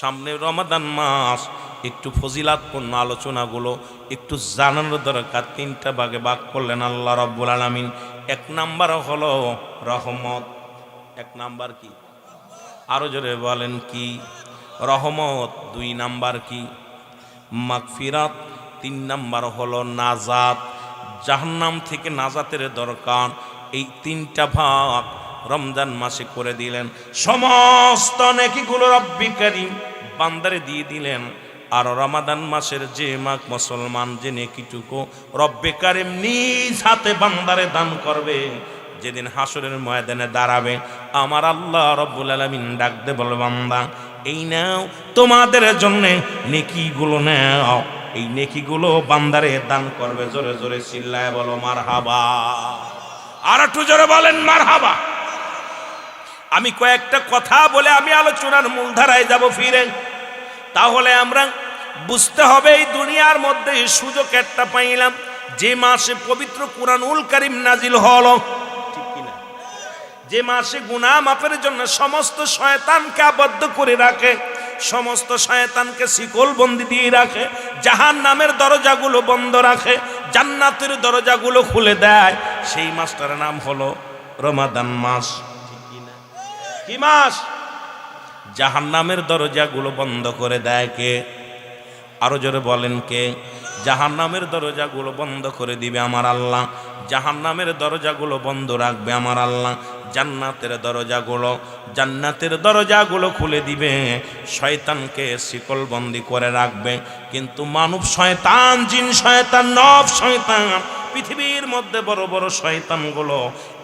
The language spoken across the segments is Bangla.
সামনে রমাদান মাস, একটু ফজিলাতপূর্ণ আলোচনাগুলো একটু জানানোর দরকার। তিনটা ভাগে ভাগ করলেন আল্লাহ রাব্বুল আলামিন। এক নাম্বার হলো রহমত। এক নাম্বার কি? আরো জোরে বলেন কি? রহমত। দুই নাম্বার কি? মাগফিরাত। তিন নাম্বার হলো নাজাত, জাহান্নাম থেকে নাজাতের দরকার। এই তিনটা ভাগ রমজান মাসে করে দিলেন। সমস্ত নেকিগুলো রব্বি কারীম বান্দারে দিয়ে দিলেন। আর রমাদান মাসের যে মাস মুসলমান যে নেকিটুকু রব্বে কারীম নিজ হাতে বান্দারে দান করবে, যেদিন হাসরের ময়দানে দাঁড়াবে, আমার আল্লাহ রব্বুল আলামিন ডাক দে বলবে, বান্দা এই নাও তোমাদের জন্য নেকিগুলো নাও। এই নেকিগুলো বান্দারে দান করবে। জোরে জোরে চিল্লায় বলো মারহাবা। আর একটু জোরে বলেন মারহাবা। আমি কয়েকটা কথা বলে আমি আলোচনার মূলধারায় যাব ফিরে। তাহলে আমরা বুঝতে হবে এই দুনিয়ার মধ্যে সুযোগ একটা পাইলাম, যে মাসে পবিত্র কুরআনুল কারীম নাজিল হলো, ঠিক কিনা? যে মাসে গুনাহ মাফের জন্য সমস্ত শয়তানকে আবদ্ধ করে রাখে, সমস্ত শয়তানকে শিকল বন্দি দিয়ে রাখে, জাহান্নামের দরজাগুলো বন্ধ রাখে, জান্নাতের দরজাগুলো খুলে দেয়, সেই মাসটার নাম হলো রমাদান মাস। কি মাস? জাহান্নামের দরজাগুলো বন্ধ করে দেয় কে? আরো জোরে বলেন কে? জাহান্নামের দরজাগুলো বন্ধ করে দিবে আমার আল্লাহ। জাহান্নামের দরজাগুলো বন্ধ রাখবে আমার আল্লাহ। জান্নাতের দরজাগুলো খুলে দিবে, শয়তানকে শিকলবন্দি করে রাখবে। কিন্তু মানব শয়তান, জিন শয়তান, নফ শয়তান, পৃথিবীর মধ্যে বড় বড় শয়তানগুলো,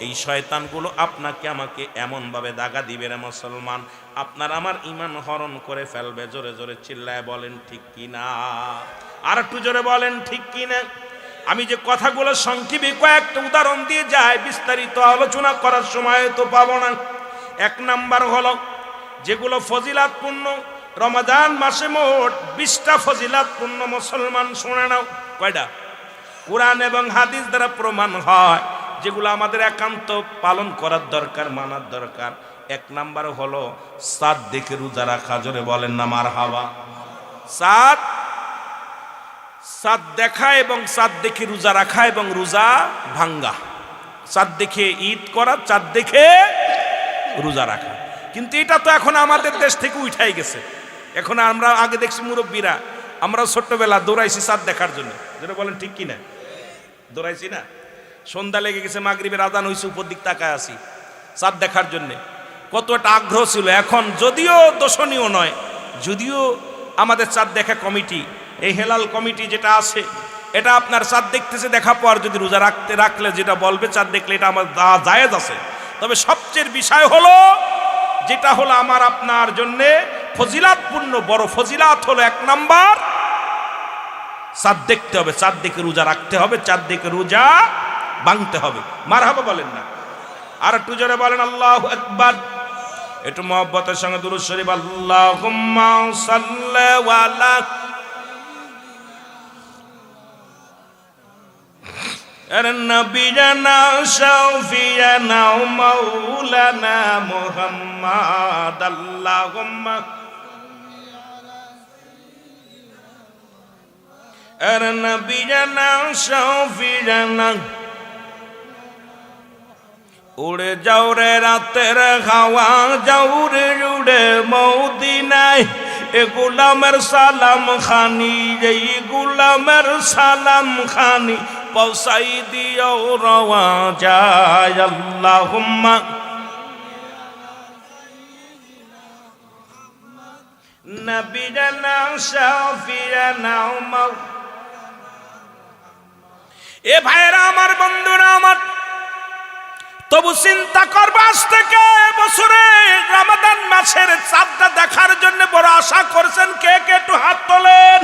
এই শয়তানগুলো আপনাকে আমাকে এমনভাবে দাগা দিবে রে মুসলমান, আপনার আমার ঈমান হরণ করে ফেলবে। জোরে জোরে চিল্লায় বলেন ঠিক কিনা? আর একটু জোরে বলেন ঠিক কিনা? আমি যে কথাগুলো সংক্ষেপে কয়েকটা উদাহরণ দিয়ে যাই, বিস্তারিত আলোচনা করার সময় তো পাবো না। এক নাম্বার হলো যেগুলো ফজিলাতপূর্ণ, রমাদান মাসে মোট 20টা ফজিলাতপূর্ণ মুসলমান শুনে নাও। কয়টা? কোরআন এবং হাদিস দ্বারা প্রমাণ হয়, যেগুলো আমাদের একান্ত পালন করার দরকার, মানার দরকার। এক নাম্বার হলো চাঁদ দেখে রোজা রাখা। জোরে বলেন না মারহাবা। চাঁদ দেখা এবং চাঁদ দেখে রোজা রাখা এবং রোজা ভাঙ্গা। চাঁদ দেখে ঈদ করা, চাঁদ দেখে রোজা রাখা। কিন্তু এটা তো এখন আমাদের দেশ থেকে উঠাই গেছে। এখন আমরা আগে দেখছি মুরব্বীরা, আমরা ছোট্টবেলা দৌড়াইছি চাঁদ দেখার জন্য। যেটা বলেন ঠিক কিনা? দৌড়াইছি না? সন্ধ্যা লেগে গেছে, মাগরিবের আজান হয়েছে, উপর দিক তাকায় আসি চাঁদ দেখার জন্য। কত একটা আগ্রহ ছিল। এখন যদিও দর্শনীয় নয়, যদিও আমাদের চাঁদ দেখা কমিটি, এই হেলাল কমিটি যেটা আছে, এটা আপনার চাঁদ দেখতেছে, দেখা পর যদি রোজা রাখলে যেটা বলবে চাঁদ দেখলে এটা আমার জায়েজ আছে। তবে সবচেয়ে বিষয় হলো, যেটা হলো আমার আপনার জন্যে ফজিলাতপূর্ণ বড় ফজিলাত হলো, এক নাম্বার চাঁদ দেখতে হবে, চাঁদ দেখে রোজা রাখতে হবে, চাঁদ দেখে রোজা ভাঙতে হবে। মারহাবা বলেন না? আর একটু জোরে বলেন আল্লাহু আকবার। একটু মহব্বতের সঙ্গে দুরূদ শরীফ। আল্লাহুম্মা সাল্লি আলা নবিয়ানা শাফিয়ানা মাওলানা মুহাম্মদ। আল্লাহুম্মা নবিয়ানা শাফিয়ানা। উড়ে যাও রে রাতের হাওয়া, যাও রে উড়ে মদিনায়, এ গোলামের সালাম খানি, এই গোলামের সালাম খানি পৌঁছাই দিও রওয়া যায়। আল্লাহুম্মা নবিয়ানা শাফিয়ানা মাওলানা। এ ভাইরা আমার, বন্ধুরা আমার, তবু চিন্তা করবো, আজ থেকে বছরে রমাদান মাসের চাঁদটা দেখার জন্য বড় আশা করছেন কে কে? একটু হাত তোলেন।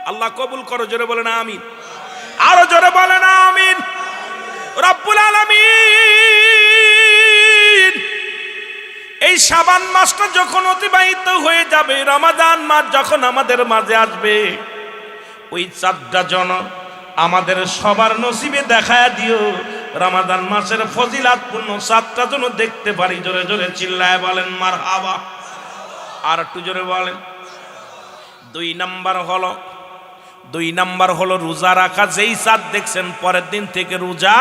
আল্লাহ কবুল করো। জোরে বলেন আমিন। আরো জোরে বলেন আমিন। রব্বুল আলামিন এই শাবান মাসটা যখন অতিবাহিত হয়ে যাবে, রমাদান মাস যখন আমাদের মাঝে আসবে, ওই চাঁদটা যেন আমাদের সবার নসিবে দেখায় দিও। রমাদান মাসের ফজিলাতপূর্ণ চাঁদটা যেন দেখতে পারি। জোরে জোরে চিল্লায় বলেন মারহাবা। আর একটু জোরে বলেন। দুই নাম্বার হলো রোজা রাখা। যেই চাঁদ দেখছেন পরের দিন থেকে রোজা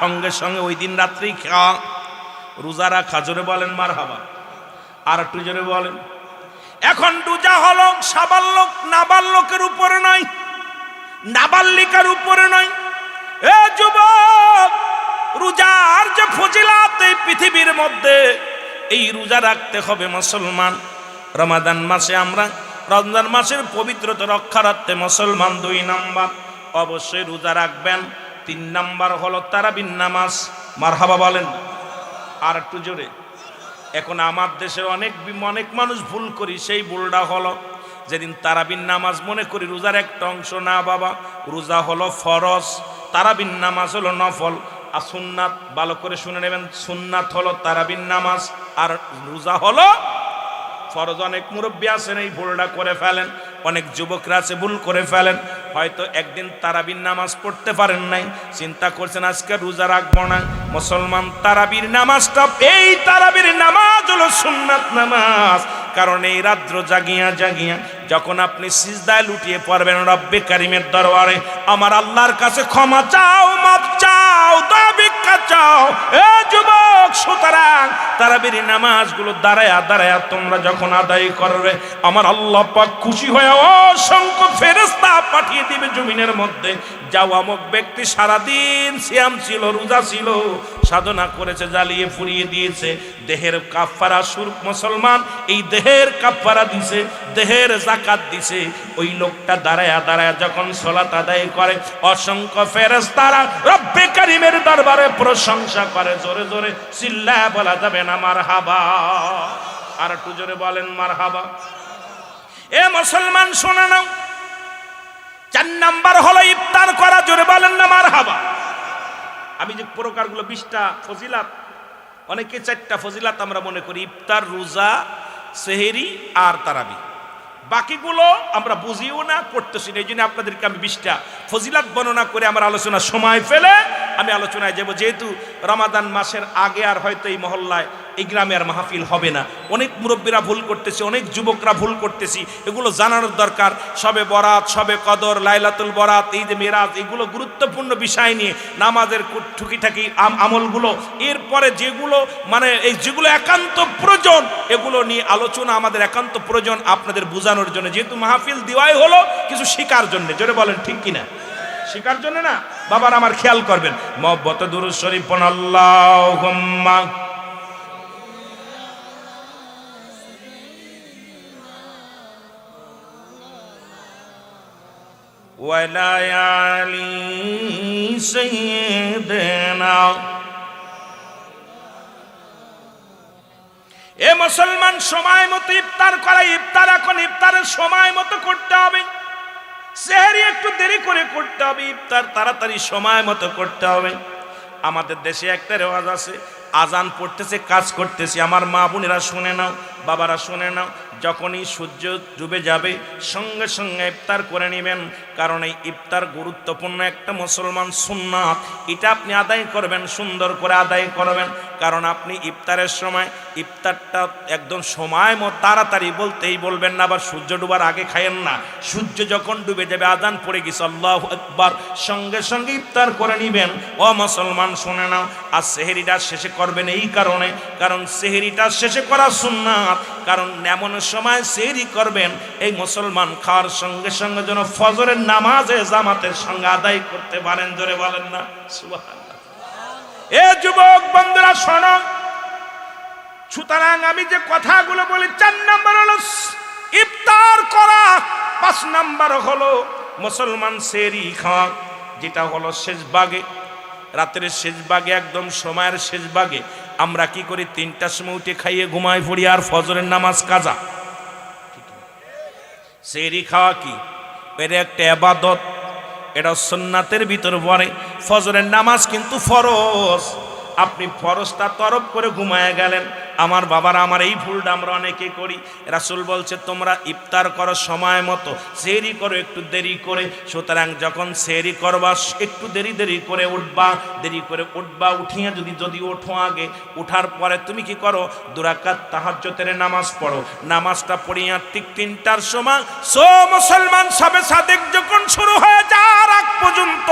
সঙ্গে সঙ্গে ওই দিন রাত্রেই খাওয়া, রোজা রাখা। জোরে বলেন মারহাবা। আর একটু জোরে বলেন। এখন রোজা হলো সাবালক নাবালকের উপরে নয়, নাবালিকার উপরে নয়। এ যুবক, রোজার যে ফজিলাত এই পৃথিবীর মধ্যে, এই রোজা রাখতে হবে মুসলমান। রমাদান মাসে আমরা রমজান মাসের পবিত্রতা রক্ষার্থে মুসলমান 2 নাম্বার অবশ্যই রোজা রাখবেন। 3 নাম্বার হলো তারাবির নামাজ। মারহাবা বলেন। আর একটু জোরে। এখন আমার দেশের অনেক মানুষ ভুল করি। সেই ভুলটা হলো যেদিন তারাবির নামাজ মনে করি রোজার একটা অংশ। না বাবা, রোজা হলো ফরজ, তারাবির নামাজ হলো নফল। আর সুন্নাত, ভালো করে শুনে নেবেন, সুন্নাত হলো তারাবির নামাজ আর রোজা হলো ফরজ। অনেক মুরব্বী আছেন এই ভুলটা করে ফেলেন, অনেক যুবকরা আছে ভুল করে ফেলেন। হয়তো একদিন তারাবির নামাজ পড়তে পারেন নাই, চিন্তা করছেন আজকে রোজা রাখবো না। মুসলমান, তারাবির নামাজটা, এই তারাবির নামাজ হলো সুন্নাত নামাজ। কারণ এই রাত্র জাগিয়া জাগিয়া যখন আপনি সিজদায় লুটিয়ে পড়বেন রব্বে কারিমের দরবারে, আমার আল্লাহর কাছে ক্ষমা চাও, মাফ চাও, দয়া ভিক্ষা চাও। এ যুবক, সুতরাং তারাবির নামাজগুলো দাঁড়ায়া দাঁড়ায়া তোমরা যখন আদায় করবে, আমার আল্লাহ পাক খুশি হয়ে অসংখ্য ফেরেশতা পাঠিয়ে দিবে জমিনের মধ্যে। যাও, অমুক ব্যক্তি সারাদিন সিয়াম ছিল, রোজা ছিল, সাধনা করেছে, জ্বালিয়ে পুড়িয়ে দিয়েছে, দেহের কাফারা স্বরূপ মুসলমান এই দেহের কাফারা দিছে, দেহের যাকাত দিছে। ওই লোকটা দাঁড়ায়া দাঁড়ায়া যখন সালাত আদায় করে, অসংখ্য ফেরেশতারা রব্বে কারিমের দরবারে প্রশংসা করে। জোরে জোরে চিল্লায়া বলা যাবে না মারহাবা? আর একটু জোরে বলেন মারহাবা। এ মুসলমান, শোনা নাও, 4 নাম্বার হলো ইফতার করা। জোরে বলেন না মারহাবা? আমি যে প্রকারগুলো 20টা ফজিলাত, অনেকে 4টা ফজিলাত আমরা মনে করি, ইফতার, রোজা, সেহেরি আর তারাবি। বাকিগুলো আমরা বুঝিও না, করতেছি না। এই জন্য আপনাদেরকে আমি 20টা ফজিলাত বর্ণনা করে আমার আলোচনা সময় ফেলে আমি আলোচনায় যাব। যেহেতু রমাদান মাসের আগে আর হয়তো এই মহল্লায়, এই গ্রামে আর মাহফিল হবে না। অনেক মুরব্বীরা ভুল করতেছে, অনেক যুবকরা ভুল করতেছি, এগুলো জানানোর দরকার। সবে বরাত, সবে কদর, লাইলাতুল বরাত, এই যে মেরাজ, এগুলো গুরুত্বপূর্ণ বিষয় নিয়ে নামাজের ঠুকিঠাকি আমলগুলো, এরপরে যেগুলো মানে এই যেগুলো একান্ত প্রয়োজন, এগুলো নিয়ে আলোচনা আমাদের একান্ত প্রয়োজন আপনাদের বোঝানোর জন্য। যেহেতু মাহফিল দেওয়াই হলো কিছু শিকার জন্য। জোরে বলেন ঠিক কিনা? শিকার জন্য না? বাবার আমার খেয়াল করবেন। মহব্বত দুরূদ শরীফ পড়ুন। আল্লাহুম্মা ওয়ালা আলি সাইয়্যিদিনা। এ মুসলমান, সময় মতো ইফতার করা। ইফতার এখন ইফতারের সময় মতো করতে হবে। সেহরি একটু দেরি করে করতে হবে, ইফতার তাড়াতাড়ি সময় মতো করতে হবে। আমাদের দেশে একটা রেওয়াজ আছে, আজান পড়তেছে, কাজ করতেছি। আমার মা বোনেরা শুনে নাও, বাবারা শুনে নাও, যখনই সূর্য ডুবে যাবে সঙ্গে সঙ্গে ইফতার করে নেবেন। কারণ এই ইফতার গুরুত্বপূর্ণ একটা মুসলমান সুন্নাত। এটা আপনি আদায় করবেন, সুন্দর করে আদায় করবেন। কারণ আপনি ইফতারের সময় ইফতারটা একদম সময় মতো তাড়াতাড়ি বলতেই বলবেন না, আবার সূর্য ডুবার আগে খায়েন না। সূর্য যখন ডুবে যাবে, আজান পড়ে গেছে, আল্লাহু আকবার, সঙ্গে সঙ্গে ইফতার করে নেবেন। ও মুসলমান শুনে নাও, আর সেহরিটা শেষে করবেন এই কারণে, কারণ সেহরিটা শেষে করা সুন্নাত। কারণ এমন সময় সেহরি করবেন এই মুসলমান খাওয়ার সঙ্গে সঙ্গে যেন ফজরের নামাজে জামাতের সঙ্গে আদায় করতে পারেন। জোরে বলেন না সুবহানাল্লাহ? এ যুবক বন্ধুরা শোনো, সুতরাং আমি যে কথাগুলো বলি, 4 নাম্বার হলো ইফতার করা, 5 নাম্বার হলো মুসলমান সেহরি খাওয়া, যেটা হলো শেষ ভাগে, রাতের শেষ ভাগে, একদম সময়ের শেষ ভাগে। আমরা কি করি? 3টার সময় উঠে খাইয়ে ঘুমাই পড়ি, আর ফজরের নামাজ কাজা। সেহরি খাওয়া কি? এটা একটা ইবাদত, এটা সুন্নাতের ভিতর পড়ে। ফজরের নামাজ কিন্তু ফরজ। আপনি ফরজটা তরফ করে ঘুমায় গেলেন, আমার বাবারা, আমার এই ভুলটা আমরা অনেকে করি। রাসূল বলছে তোমরা ইফতার করো সময় মতো, সেহরি করো একটু দেরি করে। সুতরাং যখন সেহরি করবা একটু দেরি করে উঠবা, উঠিয়ে যদি ওঠো আগে, উঠার পরে তুমি কি করো, 2 রাকাত তাহাজ্জুদের নামাজ পড়ো। নামাজটা পড়িয়া ঠিক 3টার সময় মুসলমান সবে সাদেক যখন শুরু হয়ে যাওয়ার আগ পর্যন্ত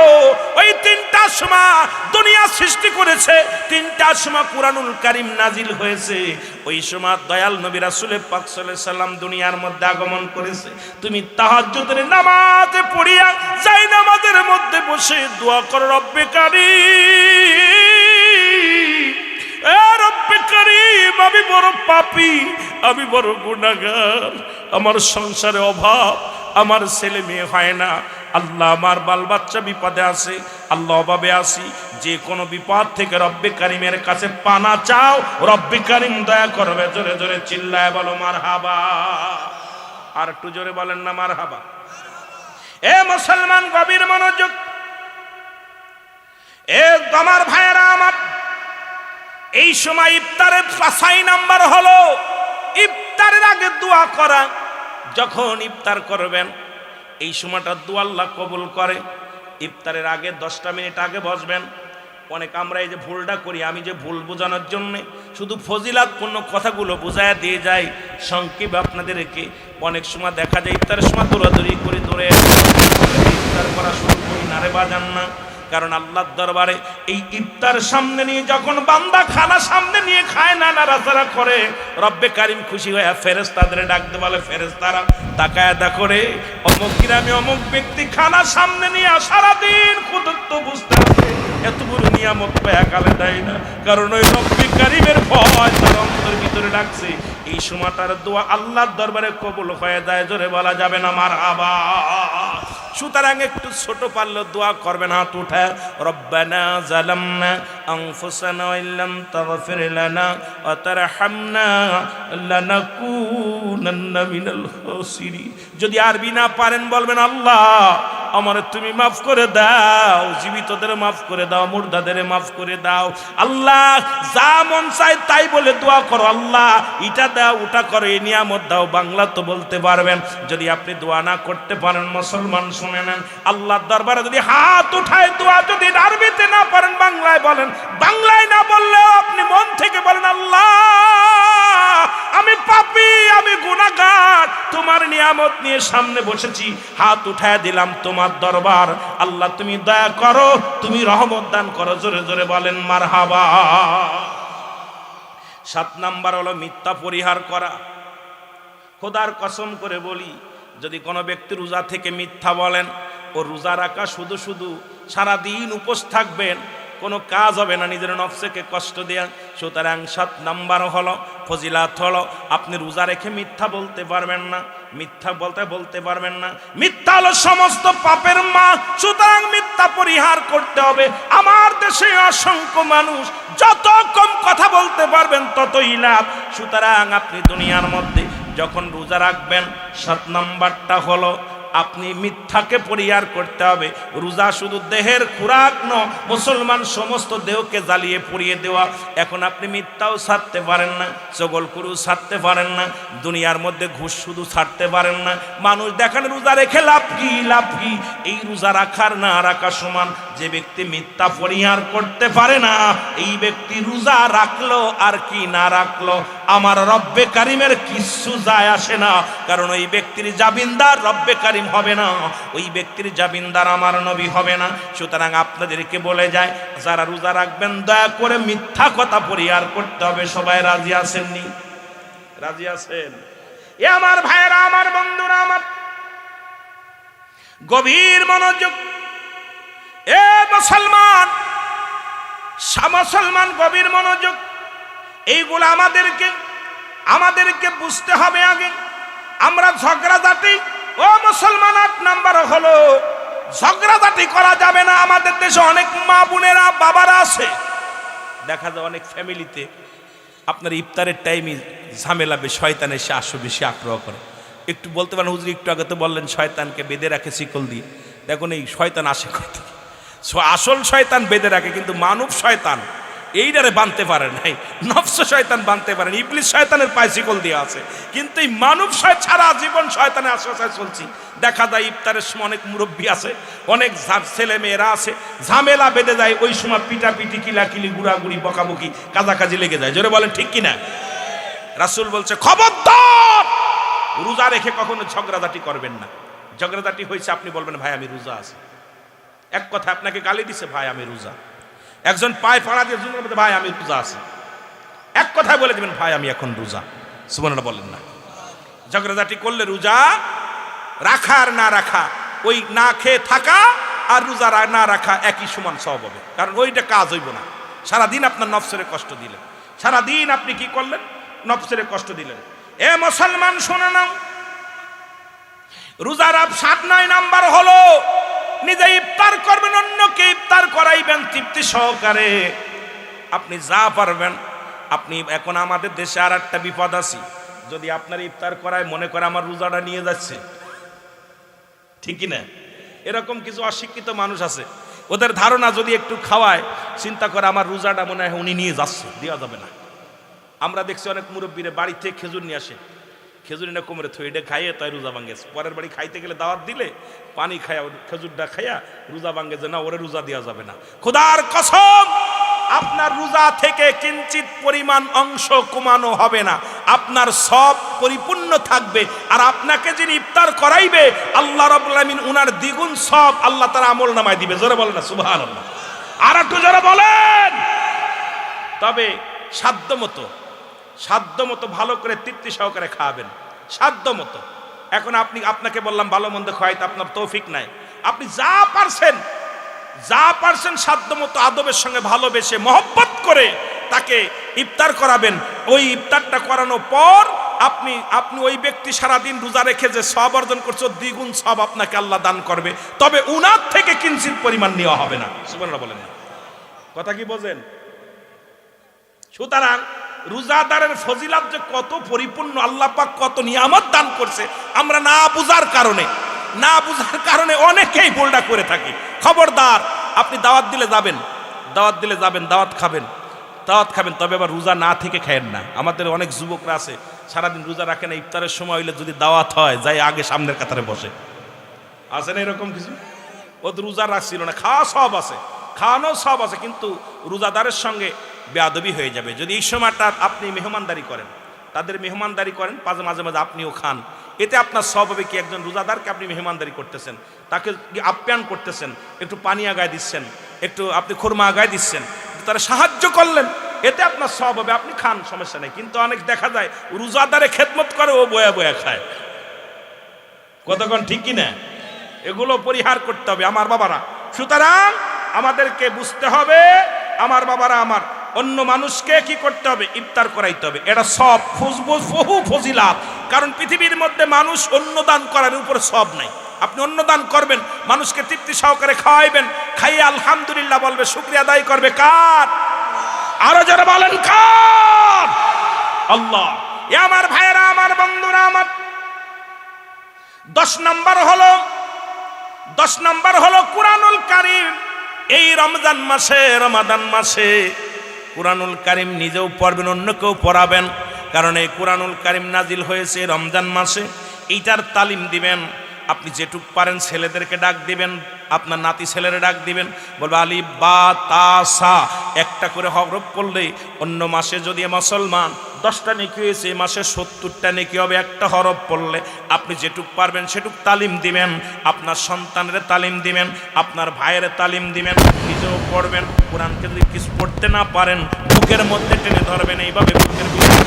ওই 3টার সময় দুনিয়া সৃষ্টি করেছে, 3টার সময় কুরআনুল কারীম নাজিল হয়েছে, ওই সময় দয়াল নবী রাসূল পাক সাল্লাল্লাহু আলাইহি সাল্লাম দুনিয়ার মধ্যে আগমন করেছে। তুমি তাহাজ্জুদের নামাজ পড়িয়া যাই নামাজের মধ্যে বসে দোয়া করো, রব্বে কারীম, এ রব্বে কারীম, আমি বড় পাপী, আমি বড় গুনাহগার, আমার সংসারে অভাব, আমার ছেলে মেয়ে হয় না, আল্লাহ আমার বাল বাচ্চা বিপদে আছে, আল্লাহ অভাবে আছি, যে কোনো বিপদ থেকে রব্বে কারিমের কাছে পানা চাও, রব্বে কারিম দয়া করবে। জোরে জোরে চিল্লায় বলো মারহাবা। আর একটু জোরে বলেন না মারহাবা। এ মুসলমান গভীর মনোযোগ, এ আমার ভাইয়েরা আমার, এই সময় ইফতারের 5 নাম্বার হলো ইফতারের আগে দোয়া করা। যখন ইফতার করবেন এই সময়টা দোয়া আল্লাহ কবুল করে। ইফতারের আগে 10টা মিনিট আগে বসবেন। অনেক আমরা এই যে ভুলটা করি, আমি যে ভুল বোঝানোর জন্যে শুধু ফজিলাতপূর্ণ কথাগুলো বোঝায় দিয়ে যাই সংক্ষেপে আপনাদেরকে। অনেক সময় দেখা যায় ইফতারের সময় দৌড়াদৌড়ি করে দৌড়ে ইফতার করা শুরু করি, নারে বাজান না। কারণ আল্লাহর দরবারে এই ইফতার সামনে নিয়ে যখন বান্দা খানা সামনে নিয়ে খায় না, নাড়াচাড়া করে, রব্বে কারিম খুশি হয়ে ফেরেশতাদের ডাকতে বলে, ফেরেশতারা তাকায় দেখো রে, অমুক গ্রামে অমুক ব্যক্তি খানা সামনে নিয়ে সারাদিন ক্ষুধার্ত বুঝতে আছে, এত বড় নিয়ামত পায় কালে দেয় না, কারণ ওই রব্বে কারিমের ভয় তার অন্তরের ভিতরে ডাকছে। এই সময়টার দোয়া আল্লাহর দরবারে কবুল হয়ে যায়, জোরে বলা যাবে না মারহাবা। সুতরাং একটু ছোট পারলেও দোয়া করবেন, হাত উঠে, রব্বানা জালামনা আনফুসানা ওয়া ইল্লাম তাগফির লানা ওয়া তারহামনা লানাকুনান্না মিনাল খাসিরিন। যদি আরবি না পারেন বলবেন, আল্লাহ আমার তুমি মাফ করে দাও, জীবিতদের মাফ করে দাও, মুর্দাদের মাফ করে দাও। আল্লাহ যা মন চায় তাই বলে দোয়া করো, আল্লাহ এটা দাও ওটা করো, এই নিয়ামত দাও। বাংলা তো বলতে পারবেন। যদি আপনি দোয়া না করতে পারেন মুসলমান শুনে নেন, আল্লাহর দরবারে যদি হাত উঠায় দোয়া যদি আরবিতে না পারেন বাংলায় বলেন, বাংলায় না বললেও আপনি মন থেকে বলেন, আল্লাহ আমি পাপী, আমি গুনাহগার, তোমার নিয়ামত নিয়ে সামনে বসেছি, হাত উঠায় দিলাম তোমার দরবার, আল্লাহ তুমি দয়া করো, তুমি রহমত দান করো। জোরে জোরে বলেন মারহাবা। 7 নাম্বার হলো মিথ্যা পরিহার করা। খোদার কসম করে বলি, যদি কোনো ব্যক্তি রোজা থেকে মিথ্যা বলেন, ও রোজা রাখা শুধু শুধু সারাদিন উপোস থাকবেন, কোনো কাজ হবে না, নিজের নফসকে কষ্ট দেয়া। সুতরাং 7 নাম্বার হলো ফজিলাত হলো আপনি রোজা রেখে মিথ্যা বলতে পারবেন না, মিথ্যা বলতে পারবেন না। মিথ্যা হলো সমস্ত পাপের মা, সুতরাং মিথ্যা পরিহার করতে হবে। আমার দেশে অসংখ্য মানুষ, যত কম কথা বলতে পারবেন ততই লাভ। সুতরাং আপনি দুনিয়ার মধ্যে যখন রোজা রাখবেন, 7 নাম্বারটা হলো আপনি মিথ্যাকে পরিহার করতে হবে। রোজা শুধু দেহের খোরাক নয়, মুসলমান সমস্ত দেহকে জ্বালিয়ে পুড়িয়ে দেওয়া। এখন আপনি মিথ্যাও ছাড়তে পারেন না, চগলখুরু ছাড়তে পারেন না, দুনিয়ার মধ্যে ঘুষ শুধু ছাড়তে পারেন না। মানুষ দেখেন রোজা রেখে লাভ কি, লাভ কি? এই রোজা রাখার না রাখা সমান। যে ব্যক্তি মিথ্যা পরিহার করতে পারে না, এই ব্যক্তি রোজা রাখলো আর কি না রাখলো আমার রব্বে কারিমের কিচ্ছু যায় আসে না, কারণ ওই ব্যক্তির জামিনদার রব্বে কারিম হবে না, ওই ব্যক্তির জামিনদার আমার নবী হবে না। সুতরাং আপনাদেরকে বলে যায়, যারা রোজা রাখবেন দয়া করে মিথ্যা কথা পরিহার করতে হবে। সবাই রাজি আছেননি? রাজি আছেন? এ আমার ভাইয়েরা, আমার বন্ধুরা, আমার গভীর মনোযোগ। এ মুসলমান, মুসলমান গভীর মনোযোগ। এইগুলো আমাদেরকে বুঝতে হবে আগে। আমরা ঝগড়াঝাটি, ও মুসলমান 8 নাম্বার হলো ঝগড়াঝাটি করা যাবে না। আমাদের দেশে অনেক মা বোনেরা বাবারা আছে, দেখা যায় অনেক ফ্যামিলিতে আপনার ইফতারের টাইমে ঝামেলা, শয়তান এসে বেশি আগ্রহ করে। একটু বলতে পারেন, হুজুর একটু আগে তো বললেন শয়তানকে বেঁধে রাখে শিকল দিয়ে। দেখুন এই শয়তান আসে কোথা থেকে? আসল শয়তান বেঁধে রাখে, কিন্তু মানব শয়তান এইটারে বানতে পারে নাই, নফস শয়তান বানতে পারেন, ইবলিস শয়তানের পায়ে শিকল দিয়ে আছে। কিন্তু এই মানব ছাড়া জীবন শয়তানের আশ্রয় চলছি। দেখা যায় ইফতারের সময় অনেক মুরব্বী আছে, অনেক ছেলে মেয়েরা আছে, ঝামেলা বেঁধে যায়, ওই সময় পিটাপিটি কিলাকিলি গুড়াগুড়ি বকাবকি কাজাকাজি লেগে যায়। জোরে বলেন ঠিক কিনা? রাসূল বলছে খবরদার, রোজা রেখে কখনো ঝগড়াঝাটি করবেন না। ঝগড়াঝাটি হয়েছে, আপনি বলবেন ভাই আমি রোজা আছি। এক কথা আপনাকে গালি দিছে, ভাই আমি রোজা। একজন পায়ে ফাড়া দিয়ে ভাই আমি রোজা আছি। এক কথায় বলে দিবেন ভাই আমি এখন রোজা। সুবহানাল্লাহ বলেন না। ঝগড়াঝাটি করলে রোজা রাখা আর না রাখা, ওই না খেয়ে থাকা আর রোজা না রাখা একই সমান সওয়াব হবে। কারণ ওইটা কাজ হইব না। সারাদিন আপনার নফসের কষ্ট দিলেন, সারাদিন আপনি কি করলেন? নফসের কষ্ট দিলেন। এ মুসলমান শোনো না, রোজার 7-9 নাম্বার হলো নিজে ইফতার করবেন, অন্যকে ইফতার করাইবেন তৃপ্তি সহকারে। আপনি যা পারবেন। আপনি এখন আমাদের দেশে আর একটা বিপদ আছে, যদি আপনার ইফতার করায় মনে করে আমার রোজাটা নিয়ে যাচ্ছে, ঠিক কি না? এরকম কিছু অশিক্ষিত মানুষ আছে, ওদের ধারণা যদি একটু খাওয়ায় চিন্তা করে আমার রোজাটা মনে হয় উনি নিয়ে যাচ্ছে, দেওয়া যাবে না। আমরা দেখছি অনেক মুরব্বীরে বাড়ি থেকে খেজুর নিয়ে আসে, খেজুর না কোমরে থই, এটা খাইয়ে তাই রোজা ভাঙ্গে। পরের বাড়ি খাইতে গেলে দাওয়াত দিলে পানি খায়া খেজুরটা খাইয়া রোজা ভাঙ্গে, যে না ওরে রোজা দেওয়া যাবে না। খোদার কসম, আপনার রোজা থেকে কিঞ্চিত পরিমাণ অংশ কমানো হবে না, আপনার সব পরিপূর্ণ থাকবে। আর আপনাকে যিনি ইফতার করাইবে আল্লাহ রাব্বুল আলামিন উনার দ্বিগুণ সব আল্লাহ তাআলা আমলনামায় দিবে। জোরে বলেন না সুবহানাল্লাহ। আর একটু জোরে বলেন। তবে সাধ্য মতো ভালো করে তৃপ্তি সহকারে খাবেন, সাধ্য মতো। এখন আপনাকে বললাম ভালো মন্দ খাওয়াইতে আপনার তৌফিক নাই, আপনি যা পারছেন সাধ্য মতো আদবের সঙ্গে ভালোবেসে মহব্বত করে তাকে ইফতার করাবেন। ওই ইফতারটা করানোর পর আপনি ওই ব্যক্তি সারাদিন রোজা রেখে যে সওয়াব অর্জন করছে দ্বিগুণ সওয়াব আপনাকে আল্লাহ দান করবে। তবে উনার থেকে কিঞ্চিত পরিমাণ নেওয়া হবে না। সুবহানাল্লাহ বলেন। কথা কি বোঝেন? সুতরাং রোজাদারের ফজিলত যে কত পরিপূর্ণ, আল্লাহ পাক কত নিয়ামত দান করছে, আমরা না বুঝার কারণে অনেকেই ভুলটা করে থাকি। খবরদার, আপনি দাওয়াত দিলে যাবেন, দাওয়াত খাবেন, তবে আবার রোজা না থেকে খায়েন না। আমাদের অনেক যুবকরা আছে সারাদিন রোজা রাখে না, ইফতারের সময় হইলে যদি দাওয়াত হয় যাই আগে সামনের কাতারে বসে। আছে না এরকম কিছু? ও তো রোজা রাখছিল না, খাওয়ানো সব আছে, কিন্তু রোজাদারের সঙ্গে বেয়াদবি হয়ে যাবে। যদি এই সময়টা আপনি মেহমানদারি করেন, তাদের মেহমানদারি করেন, মাঝে মাঝে আপনিও খান, এতে আপনার সওয়াব হবে কি? একজন রোজাদারকে আপনি মেহমানদারি করতেছেন, তাকে আপ্যায়ন করতেছেন, একটু পানি আগায় দিচ্ছেন, একটু আপনি খুরমা আগায় দিচ্ছেন, তারা সাহায্য করলেন, এতে আপনার সওয়াব হবে, আপনি খান, সমস্যা নেই। কিন্তু অনেক দেখা যায় রোজাদারে খেদমত করে, ও বয়া বয়া খায়। কতক্ষণ ঠিক কিনা? এগুলো পরিহার করতে হবে আমার বাবারা। সুতরাং আমাদেরকে বুঝতে হবে, আমার বাবারা, আমার অন্য মানুষকে কি করতে হবে? ইফতার করাইতে হবে। এটা সব বহু ফজিলাত। কারণ পৃথিবীর মধ্যে মানুষ অন্ন দান করার উপর সব নাই। আপনি অন্ন দান করবেন, মানুষকে তৃপ্তি সহকারে খাওয়াইবেন, খাইয়ে আলহামদুলিল্লাহ বলবে, শুকরিয়া আদায় করবে কার? আরো যারা বলেন কার? আল্লাহ। এ আমার ভাইয়েরা, আমার বন্ধুরা, আমার 10 নাম্বার হলো কুরআনুল কারীম। এই রমজান মাসে কুরআনুল কারীম নিজেও পড়বেন, অন্যকেও পড়াবেন। কারণ এই কুরআনুল কারীম নাজিল হয়েছে রমজান মাসে, এইটার তালিম দিবেন। আপনি যেটুক পারেন ছেলেদেরকে ডাক দিবেন, আপনার নাতি ছেলেরা ডাক দিবেন, বলবে আলিফ বা তা সা, একটা করে হরফ পড়লে অন্য মাসে যদি মুসলমান 10টা নেকি হয়েছে, এই মাসে 70টা নেকি হবে একটা হরফ পড়লে। আপনি যেটুক পারবেন সেটুক তালিম দিবেন, আপনার সন্তানের তালিম দিবেন, আপনার ভাইয়ের তালিম দিবেন, নিজেও পড়বেন। কোরআনকে যদি কিছু পড়তে না পারেন বুকের মধ্যে টেনে ধরবেন, এইভাবে বুকের ভিতরে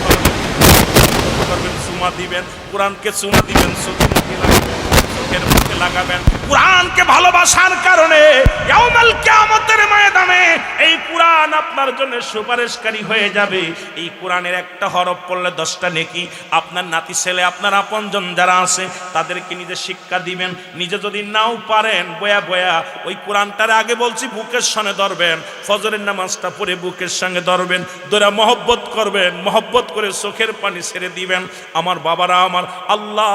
করবেন, চুমা দিবেন, কোরআনকে চুমা দিবেন, চোখের মুখে লাগাবেন। কোরআনকে ভালোবাসার কারণে ইয়াউমুল কিয়ামতের ময়দানে এই কোরআন আপনার জন্য সুপারিশকারী হয়ে যাবে। এই কোরআনের একটা হরফ পড়লে 10টা নেকি। আপনার নাতি ছেলে, আপনার আপনজন যারা আছে তাদেরকে নিজে শিক্ষা দিবেন। নিজে যদি নাও পারেন বয়া বয়া ওই কোরআনটারে আগে বলছি বুকের সামনে ধরবেন, ফজরের নামাজটা পড়ে বুকের সঙ্গে ধরবেন, ধরে মহব্বত করবেন, মহব্বত করে চোখের পানি ছেড়ে দিবেন। আমার বাবারা আমার, আল্লাহ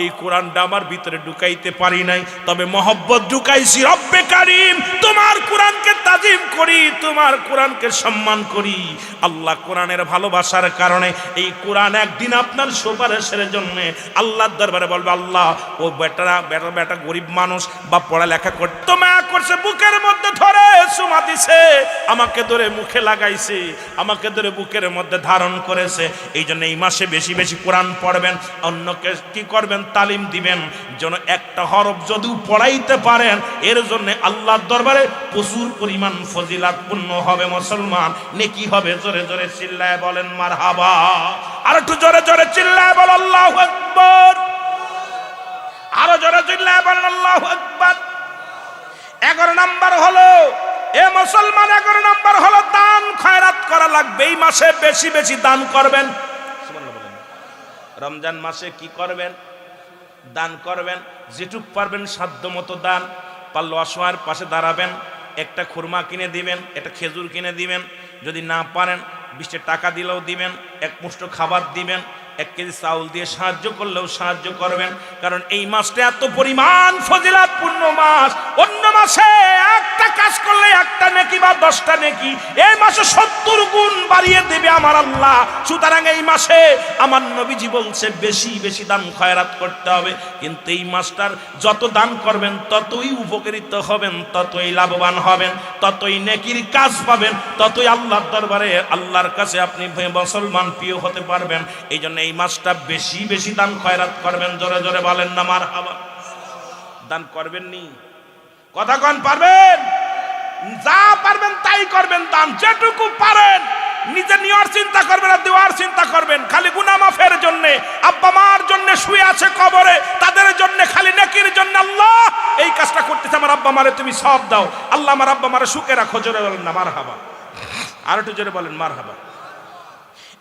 এই কোরআনটা আমার ভিতরে ঢুকাইতে পারি নাই, তবে মহব্বত ঢুকাইছি। রব্বে কারীম তোমার কোরআনকে তাজিম করি, তোমার কোরআনকে সম্মান করি। আল্লাহ কোরআনের ভালোবাসার কারণে এই কোরআন একদিন আপনার সুপারিশের জন্য আল্লাহর দরবারে বলবে, আল্লাহ ও বেটা গরিব মানুষ বা পড়ালেখা করতে মায়া করছে, বুকের মধ্যে ধরে চুমা দিছে, আমাকে ধরে মুখে লাগাইছে, আমাকে ধরে বুকের মধ্যে ধারণ করেছে। এই জন্য এই মাসে বেশি বেশি কোরআন পড়বেন, অন্যকে কি করবেন তালিম দিবেন, যেন একটা হরফ যদিও পড়াইতে পারেন এর জন্য আল্লাহর দরবারে প্রচুর পরিমাণ ফজিলাতপূর্ণ হবে মুসলমান, নেকি হবে। জোরে জোরে চিল্লায় বলেন মারহাবা। আর একটু জোরে জোরে চিল্লায় বল আল্লাহু আকবার। আরো জোরে চিল্লায় বলেন আল্লাহু আকবার। 11 নাম্বার হলো এ মুসলমান, 11 নাম্বার হলো দান খয়রাত করা লাগবে। এই মাসে বেশি বেশি দান করবেন। সুবহানাল্লাহ বলেন। রমজান মাসে কি করবেন? দান করবেন, যেটুক পারবেন সাধ্য মতো দান। পারলে অসহায়ের পাশে দাঁড়াবেন, একটা খুরমা কিনে দিবেন, একটা খেজুর কিনে দিবেন, যদি না পারেন 20 টাকা দিলেও দিবেন, এক মুষ্ঠ খাবার দিবেন, 1 কেজি চাউল দিয়ে সাহায্য করলেও সাহায্য করবেন। কারণ এই মাসটা এত পরিমাণ ফজিলাতপূর্ণ মাস। অন্য মাসে একটা কাজ করলে একটা নেকি বা 10টা নেকি, এই মাসে 70 গুণ বাড়িয়ে দেবে আমার আল্লাহ। সুতরাং এই মাসে আমার নবীজি বলছে বেশি বেশি দান খয়রাত করতে হবে। কিন্তু এই মাসটার যত দান করবেন ততই উপকৃত হবেন, ততই লাভবান হবেন, ততই নেকির কাজ পাবেন, ততই আল্লাহর দরবারে আল্লাহর কাছে আপনি মুসলমান প্রিয় হতে পারবেন। এই জন্য এই মাসটা বেশি বেশি দান খয়রাত করবেন। জোরে জোরে বলেন না মারহাবা। দান করবেন নি? কথা কোন পারবেন? যা পারবেন তাই করবেন দান, যেটুকু পারেন। নিজে নেওয়ার চিন্তা করবেন আর দেওয়ার চিন্তা করবেন। খালি গুনাহ মাফের জন্য, আব্বা মার জন্য শুয়ে আছে কবরে, তাদের জন্য খালি নেকির জন্য আল্লাহ এই কাজটা করতেছে, আমার আব্বা মারে তুমি সব দাও, আল্লাহ আমার আব্বা মারে সুখে রাখো। জোরে বলেন না মারহাবা। আর একটু জোরে বলেন মারহাবা।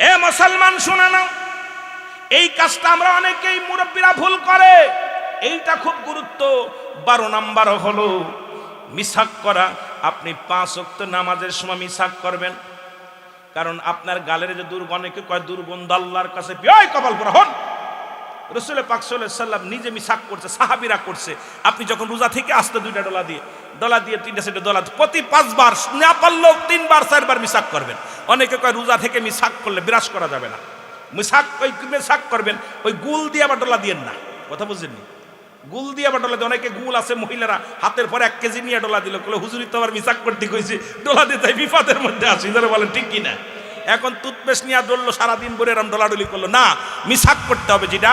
এ মুসলমান শুনে নাও, এই কাজটা আমরা অনেকেই মুরব্বীরা ভুল করে, এইটা খুব গুরুত্ব। 12 নাম্বার হলো মিসাক করা। আপনি 5 ওয়াক্ত নামাজের সময় মিসাক করবেন, কারণ আপনার গালের যে দুর্গন্ধকে কয় দুর্গন্ধ আল্লাহর কাছে ওই কপাল পোড়া হন। রাসূল পাক সাল্লাল্লাহু আলাইহি সাল্লাম নিজে মিসাক করছে, সাহাবীরা করছে। আপনি যখন রোজা থেকে আসতে 2টা ডলা দিয়ে 3টা সেটা ডলা প্রতি 5 বার, না পারলেও 3 বার 4 বার মিসাক করবেন। অনেকে কয় রোজা থেকে মিসাক করলে বিরাজ করা যাবে না। মিসাক করবেন, ওই গুল দিয়ে আবার ডলা দিয়েন না। কথা বুঝছেননি? গুল দিয়ে আবার ডলা দিয়ে, অনেকে গুল আছে মহিলারা হাতের পর 1 কেজি নিয়ে ডলা দিল, বলে হুজুরি তো আবার মিসাক করতে কইছে, ডলা দিয়ে তাই বিপদের মধ্যে আসি। যারা বলেন ঠিক কিনা? এখন টুথপেস্ট নিয়ে ডললো সারাদিন ভরে এরম ডলাডলি করলো না। মিসাক করতে হবে যেটা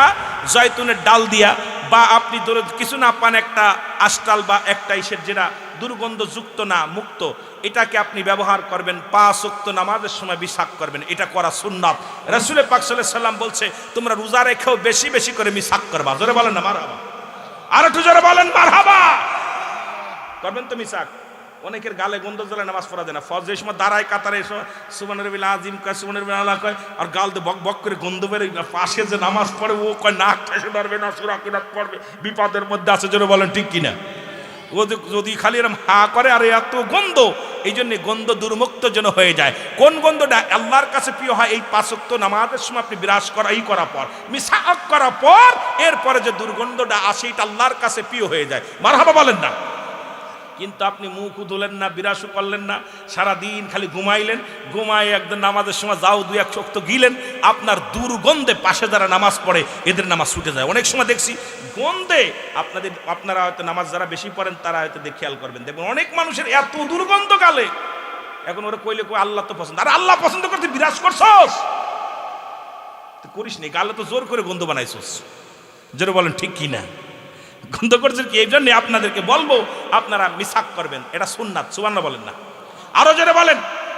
জয়তুনের ডাল দিয়া, বা আপনি ধরো কিছু না পান একটা আষ্টাল বা একটা ইসের যেটা দুর্গন্ধযুক্ত না, মুক্ত, এটাকে আপনি ব্যবহার করবেন। 5 ওয়াক্ত নামাজের সময় মিসাক করবেন, এটা করা সুন্নাত। রাসূল পাক সাল্লাল্লাহু আলাইহি সাল্লাম বলছে তোমরা রোজা রেখেও বেশি বেশি করে মিসাক করবা। জোরে বলেন না মারহাবা। আর একটু জোরে বলেন মারহাবা। করবেন তো মিসাক। অনেকের গালে গন্ধ জ্বলে নামাজ পড়া যায় না। ফজরের সময় দাঁড়ায় কাতারে এসে সুবহানাল্লাহিল আযীম কয়, সুবহানাল্লাহিল আলা কয়, আর গাল দিয়ে বক বক করে গন্ধ বের। পাশে যে নামাজ পড়ে ও কয় নাক ঠেসে ধরবে না, সূরা কিরাত পড়বে, বিপদের মধ্যে আছে। জোরে বলেন ঠিক কিনা? ও যদি খালি এরকম হা করে আর এত গন্ধ, এই জন্য গন্ধ দুর্মুক্ত যেন হয়ে যায়। কোন গন্ধটা আল্লাহর কাছে প্রিয় হয়? এই 5 ওয়াক্ত নামাজের সময় আপনি বিরাজ করার পর, মিসাক করার পর, এরপরে যে দুর্গন্ধটা আসে এটা আল্লাহর কাছে প্রিয় হয়ে যায়। মারহাবা বলেন না। কিন্তু আপনি মুখ ধুলেন না, বিরাসও করলেন না, সারাদিন খালি ঘুমাইলেন, ঘুমাই একদম নামাজের সময় যাও 2-1 ওয়াক্ত গিলেন, আপনার দুর্গন্ধে পাশে যারা নামাজ পড়ে এদের নামাজ ছুটে যায়। অনেক সময় দেখছি গন্ধে আপনারা হয়তো নামাজ যারা বেশি পড়েন তারা হয়তো খেয়াল করবেন, দেখবেন অনেক মানুষের এত দুর্গন্ধ গালে। এখন ওরা কইলে কই আল্লাহ তো পছন্দ, আর আল্লাহ পছন্দ করতে বিরাজ করছস, করিস নি, গালে তো জোর করে গন্ধ বানাইছস। জোরে বলেন ঠিক কিনা? গন্ধ করছেন কি? এই জন্য আপনাদেরকে বলবো আপনারা মিসাক করবেন, এটা সুন্নাত। সুবহানাল্লাহ বলেন না? আরো জোরে বলেন।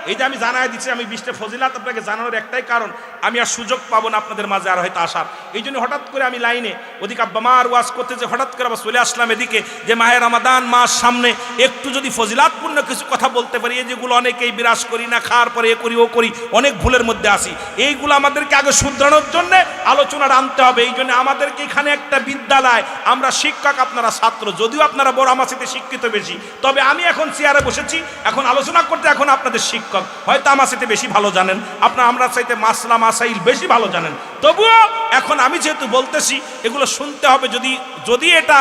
এই যে আমি জানাই দিচ্ছি, আমি 20টা ফজিলাত আপনাকে জানানোর একটাই কারণ, আমি আর সুযোগ পাবো না আপনাদের মাঝে আর হয়তো আসার। এই জন্য হঠাৎ করে আমি লাইনে ওদিকে আব্বামার ওয়াজ করতে যে হঠাৎ করে আবার চলে আসলাম এদিকে, যে মাহে রমাদান মাস সামনে, একটু যদি ফজিলাতপূর্ণ কিছু কথা বলতে পারি, এই যেগুলো অনেকেই বিরাজ করি না, খাওয়ার পরে এ করি ও করি, অনেক ভুলের মধ্যে আসি, এইগুলো আমাদেরকে আগে শুধরানোর জন্য আলোচনা আনতে হবে। এই জন্য আমাদেরকে এখানে একটা বিদ্যালয়, আমরা শিক্ষক আপনারা ছাত্র, যদিও আপনারা বড় আমার সাথে শিক্ষিত বেশি, তবে আমি এখন চেয়ারে বসেছি, এখন আলোচনা করতে, এখন আপনাদের শিক্ষক হয়তো আমার সাথে বেশি ভালো জানেন, আপনারা আমরা চাইতে মাসলা মাসাইল বেশি ভালো জানেন, তবুও এখন আমি যেহেতু বলতেছি এগুলো শুনতে হবে। যদি এটা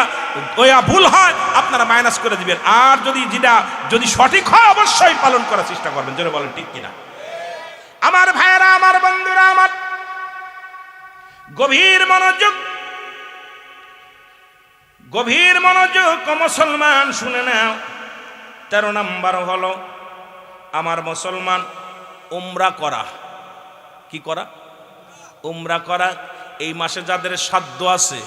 ভুল হয় আপনারা মাইনাস করে দিবেন, আর যদি সঠিক হয় অবশ্যই পালন করার চেষ্টা করবেন। জোরে বলেন ঠিক কিনা? আমার ভাইয়েরা, আমার বন্ধুরা, আমার গভীর মনোযোগ মুসলমান শুনে নাও। 13 নম্বর হলো আমার মুসলমান উমরা করা। কি করা? উমরা করা। এই মাসে যাদের সাধ্য আছে,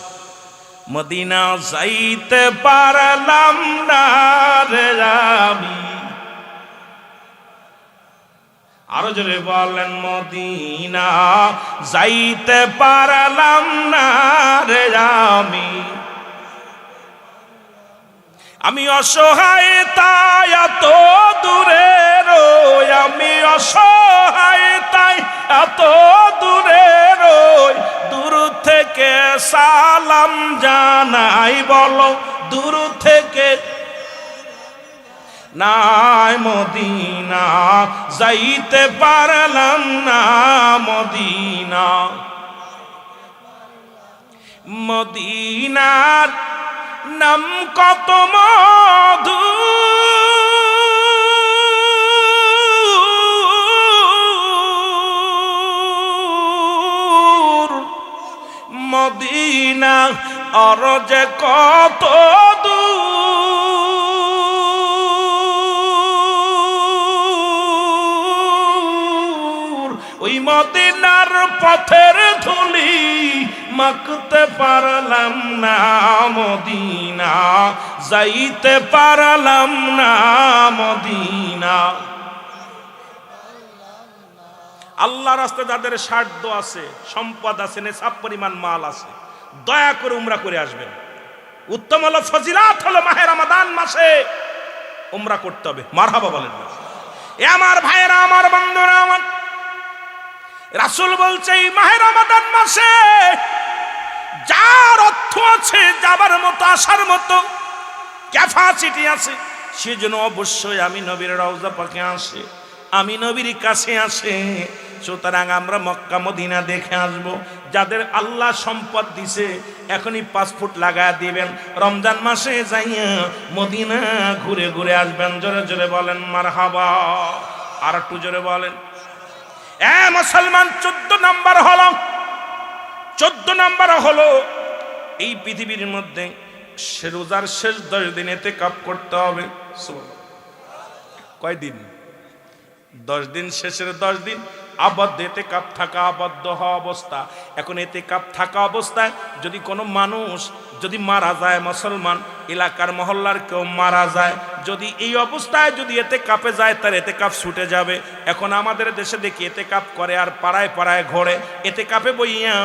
মদিনা যাইতে পারলাম না রে আমি, আরো জোরে বলেন, মদিনা যাইতে পারলাম না রে আমি অসহায় তাই এত দূরে রই, আমি অসহায় তাই এত দূরে রই, দূর থেকে সালাম জানাই, বলো দূর থেকে নাই, মদিনা যাইতে পারলাম না, মদিনার নাম কত মধু, মদিনা আর যে কত দূর, ওই মদিনার পথের ধুলি মাখতে পারলাম না, মদিনা যাইতে পারলাম না, মদিনা। আল্লাহ রাস্তায় যাদের সাধ্য আছে, সম্পদ আছে, নেশাব পরিমাণ মাল আছে, দয়া করে উমরা করে আসবেন। উত্তম হলো, ফজিলাত হলো মাহে রমাদান মাসে উমরা করতে হবে। মারহাবা বলেন না? এ আমার ভাইয়েরা, আমার বন্ধুরা, আমার রাসূল বলছে এই মাহে রমাদান মাসে যার অর্থ আছে, যাবার মতো, আসার মতো ক্যাপাসিটি আছে, সেজন্য অবশ্যই আমি নবীর রওজা পাকে আসে, আমি নবীর কাছে আসে। সুতরাং আমরা মক্কা মদিনা দেখে আসবো। যাদের আল্লাহ সম্পদ দিছে এখনই পাসপোর্ট লাগায় দিবেন, রমজান মাসে যাইয়া মদিনা ঘুরে ঘুরে আসবেন। জোরে জোরে বলেন মারহাবা। আর একটু জোরে বলেন। মুসলমান 14 নম্বর হলো এই পৃথিবীর মধ্যে রোজার শেষ 10 দিন ইতিকাফ করতে হবে। কয়দিন? 10 দিন। শেষের 10 দিন আবদ্ধ ইতিকাফ থাকা, আবদ্ধ হওয়া অবস্থা। এখন ইতিকাফ থাকা অবস্থায় যদি কোনো মানুষ যদি মারা যায়, মুসলমান এলাকার মহল্লার কেউ মারা যায়, যদি এই অবস্থায় যদি ইতিকাফে যায়, তার ইতিকাফ ছুটে যাবে। এখন আমাদের দেশে দেখি ইতিকাফ করে আর পাড়ায় পাড়ায় ঘোরে, ইতিকাফে বইয়া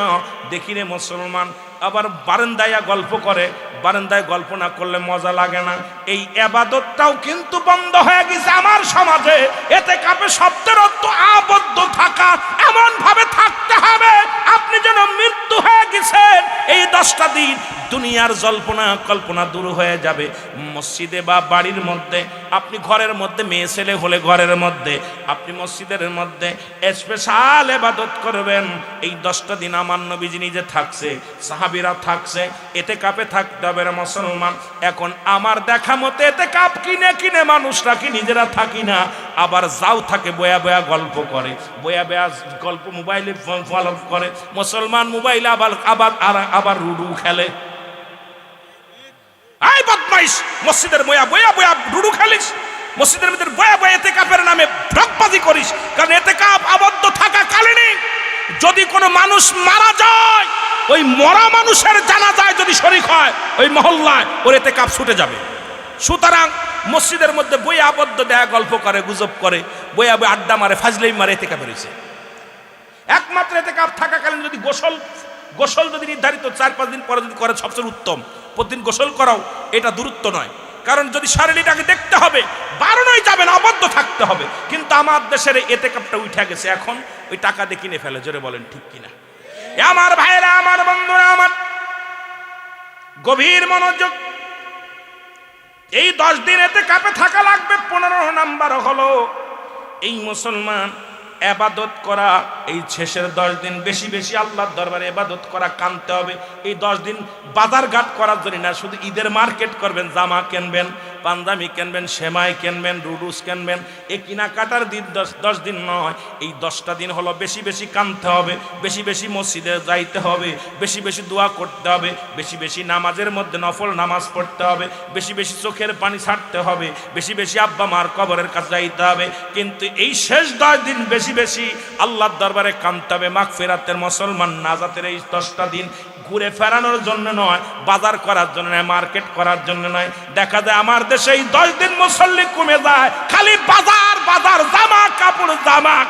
দেখি রে মুসলমান আবার বারান্দায় গল্প করে। বারান্দায় গল্প না করলে মজা লাগে না। এই ইবাদতটাও কিন্তু বন্ধ হয়ে গেছে আমার সমাজে। ইতিকাফে শব্দের অর্থ আবদ্ধ থাকা, এমন ভাবে থাকতে হবে আপনি যেন মৃত্যু হয়ে গেছেন। এই 10টা দিন দুনিয়ার জল্পনা কল্পনা দূর হয়ে যাবে। মসজিদে বা বাড়ির মধ্যে, আপনি ঘরের মধ্যে মেয়ে ছেলে হলে ঘরের মধ্যে, আপনি মসজিদের মধ্যে স্পেশাল ইবাদত করবেন। এই 10টা দিন আমার নবীজি নিজে থাকছে, সাহাবীরা থাকছে, ইতিকাফে থাকতে হবে মুসলমান। এখন আমার দেখা মতে ইতিকাফ কিনে কিনে মানুষরা কি নিজেরা থাকি না, আবার যাও থাকে বয়া বয়া গল্প করে, বয়া বয়া গল্প মোবাইলে ফলো করে। মুসলমান মোবাইলে আবার লুডু খেলে। আই বদমাইশ, মসজিদের বয়া বয়া বয়া লুডু খেলিস, মসজিদের ভিতর বয়া বয়া ইতিকাফের নামে ঢকবাজি করিস। কারণ ইতিকাফ আবদ্ধ থাকা কালীন যদি কোনো মানুষ মারা যায়, ওই মরা মানুষের জানাজায় যদি শরীক হয় ওই মহল্লায়, ওর ইতিকাফ ছুটে যাবে। সুতরাং মসজিদের মধ্যে বই আবদ্ধ দেয়া, গল্প করে, গুজব করে, বইয়া বই আড্ডা মারে, ফাজলেই মারে, এতেকাপ বেরিয়েছে। একমাত্র এতেকাপ থাকাকালীন যদি গোসল যদি নির্ধারিত 4-5 দিন পরে যদি করে সবচেয়ে উত্তম। প্রতিদিন গোসল করাও এটা দূরত্ব নয়, কারণ যদি শারীরিকটাকে দেখতে হবে, বারণই যাবে না, আবদ্ধ থাকতে হবে। কিন্তু আমার দেশের এতেকাপটা উঠে গেছে, এখন ওই টাকা দিয়ে কিনে ফেলে। জোরে বলেন ঠিক কিনা? আমার ভাইরা, আমার বন্ধুরা, আমার গভীর মনোযোগ। এই 10 দিন এতেকাপে থাকা লাগবে। 15 নাম্বার হলো এই মুসলমান ইবাদত করা। এই শেষের 10 দিন বেশি বেশি আল্লাহর দরবারে ইবাদত করা, কানতে হবে। এই 10 দিন বাজার ঘাট করার জন্য না, শুধু ঈদের মার্কেট করবেন, জামা কিনবেন, পাঞ্জাবি কিনবেন, সেমাই কিনবেন, রুডুস কিনবেন, এই কেনাকাটার দিন 10 দিন নয়। এই 10টা দিন হলো বেশি বেশি কানতে হবে, বেশি বেশি মসজিদে যাইতে হবে, বেশি বেশি দোয়া করতে হবে, বেশি বেশি নামাজের মধ্যে নফল নামাজ পড়তে হবে, বেশি বেশি চোখের পানি ছাড়তে হবে, বেশি বেশি আব্বা মার কবরের কাছে যাইতে হবে। কিন্তু এই শেষ 10 দিন বেশি বেশি আল্লাহর দরবারে কানতে হবে। মাগফিরাতের মুসলমান নাজাতের এই 10টা দিন ঘুরে ফেরানোর জন্য নয়, বাজার করার জন্য নয়, মার্কেট করার জন্য নয়। দেখা যায় আমার দেশে এই 10 দিন মুসল্লি কমে যায়, খালি বাজার বাজার, জামা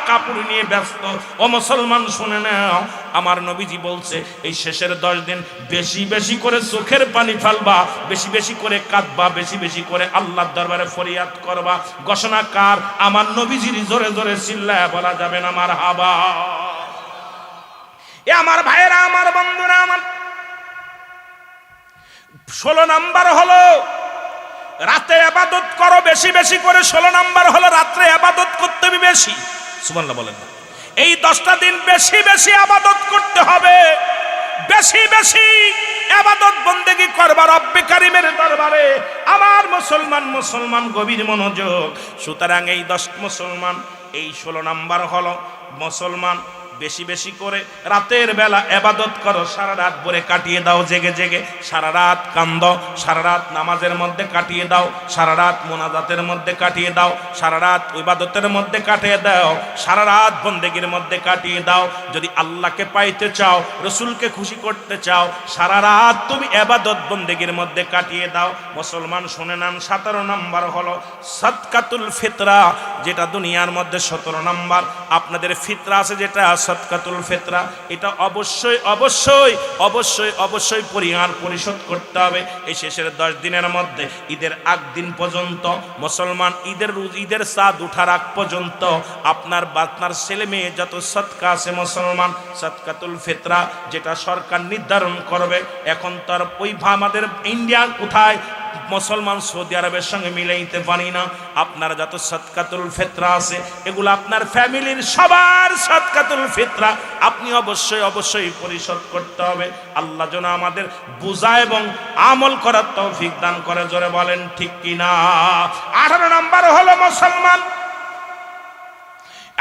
কাপড় নিয়ে ব্যস্ত। ও মুসলমান শুনে নাও, আমার নবীজি বলছে এই শেষের 10 দিন বেশি বেশি করে চোখের পানি ফেলবা, বেশি বেশি করে কাঁদবা, বেশি বেশি করে আল্লাহর দরবারে ফরিয়াদ করবা। ঘোষণা কার? আমার নবীজির। জোরে জোরে চিল্লায় বলা যাবে না মারহাবা। এ আমার ভাইয়েরা, আমার বন্ধুরা, আমার 16 নাম্বার হলো রাতে ইবাদত করো বেশি বেশি করে। 16 নাম্বার হলো রাতে ইবাদত করতে হবে বেশি। সুবহানাল্লাহ বলেন। এই 10টা দিন বেশি বেশি ইবাদত করতে হবে, বেশি বেশি ইবাদত বন্দেগী করবা রব্বে কারীমের দরবারে। আমার মুসলমান গভীর মনোযোগ। সুতরাং এই 10 মুসলমান, এই 16 নাম্বার হলো মুসলমান বেশি বেশি করে রাতের বেলা ইবাদত করো। সারা রাত ভরে কাটিয়ে দাও জেগে জেগে, সারা রাত কান্দো, সারা রাত নামাজের মধ্যে কাটিয়ে দাও, সারা রাত মোনাজাতের মধ্যে কাটিয়ে দাও, সারা রাত ইবাদতের মধ্যে কাটিয়ে দাও, সারা রাত বন্দেগীর মধ্যে কাটিয়ে দাও। যদি আল্লাহকে পাইতে চাও, রসুলকে খুশি করতে চাও, সারা রাত তুমি ইবাদত বন্দেগীর মধ্যে কাটিয়ে দাও। মুসলমান শুনে নেন, 17 নাম্বার হলো সাদকাতুল ফিতরা, যেটা দুনিয়ার মধ্যে 17 নাম্বার। আপনাদের ফিতরা আছে যেটা সাদকাতুল ফিতরা, এটা অবশ্যই অবশ্যই অবশ্যই অবশ্যই পরিশোধ করতে হবে। এই শেষের 10 দিনের মধ্যে ঈদের আগ দিন পর্যন্ত মুসলমান ঈদের চাঁদ উঠার আগ পর্যন্ত আপনার ছেলে মেয়ে যত সদকা আছে মুসলমান, সাদকাতুল ফিতরা যেটা সরকার নির্ধারণ করবে। এখন তার ওই আমাদের ইন্ডিয়া কোথায় মুসলমান সৌদি আরবের সঙ্গে মিলাইতে পারি না। আপনার যত সাদকাতুল ফিতরা আছে এগুলো আপনার ফ্যামিলির সবার সাদকাতুল ফিতরা আপনি অবশ্যই অবশ্যই পরিশোধ করতে হবে। আল্লাহ যেন আমাদের বুঝা এবং আমল করার তৌফিক দান করে। জোরে বলেন ঠিক কিনা? 18 নাম্বার হলো মুসলমান,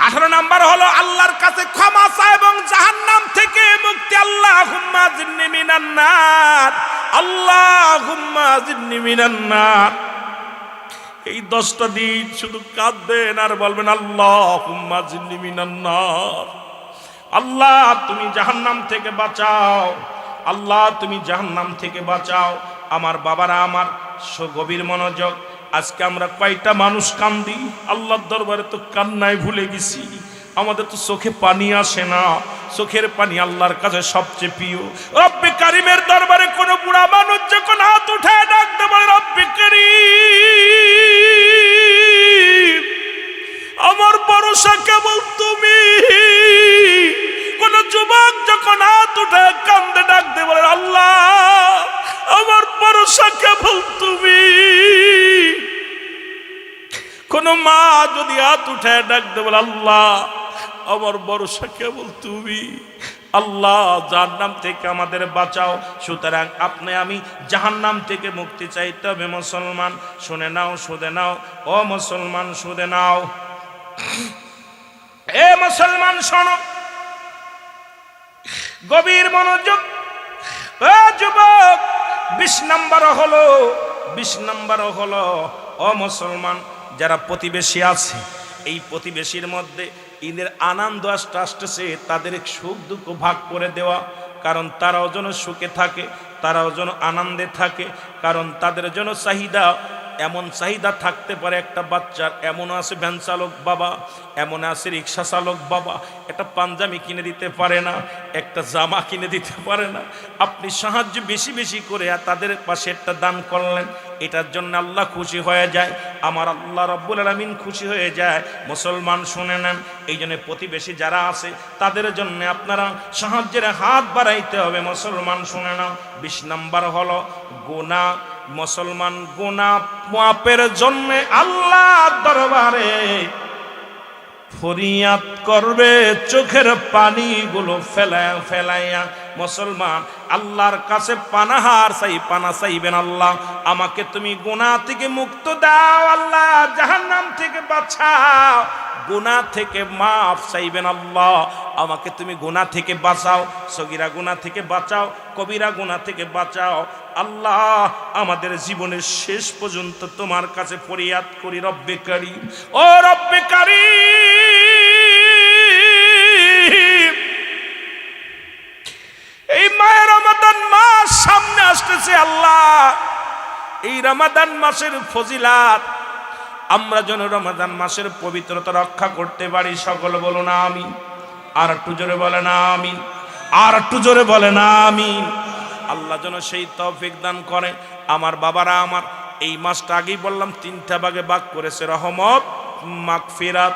18 নাম্বার হলো আল্লাহর কাছে ক্ষমা চাওয়া এবং জাহান্নাম থেকে মুক্তি। আল্লাহুম্মা জিন্নি মিনান নার, আল্লাহুম্মা জিন্নি মিনান নার। এই 10টা দিন শুধু কাঁদবেন আর বলবেন আল্লাহুম্মা জিন্নি মিনান নার। আল্লাহ তুমি জাহান্নাম থেকে বাঁচাও, আল্লাহ তুমি জাহান্নাম থেকে বাঁচাও। আমার বাবারা, আমার গভীর মনোযোগ। আজকে আমরা কয়টা মানুষ কান্দি আল্লাহর দরবারে, তো কান্নায় ভুলে গেছি। আমাদের তো চোখে পানি আসে না, চোখের পানি আল্লাহর কাছে সবচেয়ে প্রিয়। রব্বে কারীমের দরবারে কোন বুড়া মানুষ যখন হাত উঠায় ডাকতে বলে রব্বে কারীম, আমার ভরসা কেবল তুমি। কোন যুবক যখন হাত উঠায় কান্দে ডাকতে বলে আল্লাহ আমার ভরসা কেবল তুমি। কোন মা যদি হাত উঠায় ডাকতে বলে আল্লাহ আমার ভরসা কেবল তুমি। আল্লাহ জাহান্নাম থেকে আমাদের বাঁচাও। সুতরাং আপনি আমি জাহান্নাম থেকে মুক্তি চাইতে হবে। মুসলমান শুনে নাও, শুনে নাও, ও মুসলমান শুনে নাও, এ মুসলমান শোনো, গভীর মনোযোগ। ও যুবক, 20 নাম্বার হলো ও মুসলমান যারা প্রতিবেশী আছে, এই প্রতিবেশীর মধ্যে ঈদের আনন্দ আসতেছে, তাদের সুখ দুঃখ ভাগ করে দেওয়া। কারণ তারাও যেন সুখে থাকে, তারাও যেন আনন্দে থাকে, কারণ তাদের জন্য চাহিদা এমন চাহিদা থাকতে পারে একটা বাচ্চার, এমন আছে ভ্যান চালক বাবা, এমন আছে রিক্সা চালক বাবা, একটা পাঞ্জাবি কিনে দিতে পারে না, একটা জামা কিনে দিতে পারে না। আপনি সাহায্য বেশি বেশি করে তাদের পাশে একটা দান করলেন, এটার জন্য আল্লাহ খুশি হয়ে যায়, আমার আল্লাহ রাব্বুল আলামিন খুশি হয়ে যায়। মুসলমান শুনে নেন, এই জন্য প্রতিবেশী যারা আছে তাদের জন্য আপনারা সাহায্যের হাত বাড়াইতে হবে। মুসলমান শুনে নাও, 20 নম্বর হলো গুনাহ। মুসলমান গুনাহ মাপের জন্য আল্লাহর দরবারে ফরিয়াদ করবে, চোখের পানিগুলো ফেলায়া ফেলাইয়া মুসলমান আল্লাহর কাছে পানাহার পানা চাইবেন, আল্লাহ আমাকে তুমি গুনাহ থেকে মুক্ত দাও, আল্লাহ জাহান্নাম থেকে বাঁচাও, গুনাহ থেকে মাফ চাইবেন, আল্লাহ আমাকে তুমি গুনাহ থেকে বাঁচাও, সগীরা গুনাহ থেকে বাঁচাও, কবিরা গুনাহ থেকে বাঁচাও। আল্লাহ আমাদের জীবনের শেষ পর্যন্ত তোমার কাছে ফরিয়াদ করি, রব্বে কারীম, ও রব্বে কারীম। এই মায়ের রমাদান মাস সামনে আসতেছে, আল্লাহ এই রমাদান মাসের ফজিলাত আমরা যেন রমাদান মাসের পবিত্রতা রক্ষা করতে পারি, সকল বলুন আমিন। আর একটু জোরে বলেন আমিন, আর একটু জোরে বলেন আমিন। আল্লাহ যেন সেই তৌফিক দান করে। আমার বাবারা, আমার এই মাসটা আগেই বললাম 3টা ভাগে ভাগ করেছে, রহমত, মাগফিরাত,